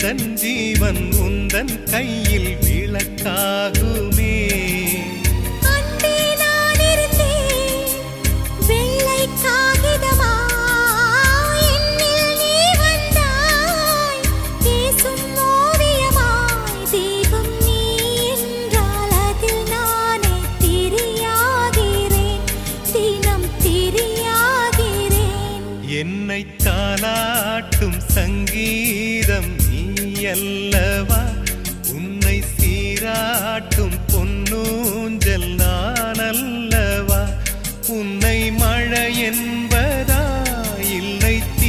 எந்தன் ஜீவன் உந்தன் கையில் விளக்காகுமே. என்னை தாலாட்டும் சங்கீதம் நீ அல்லவா, உன்னை சீராட்டும் பொன்னூஞ்சல் நான் அல்லவா, உன்னை மழை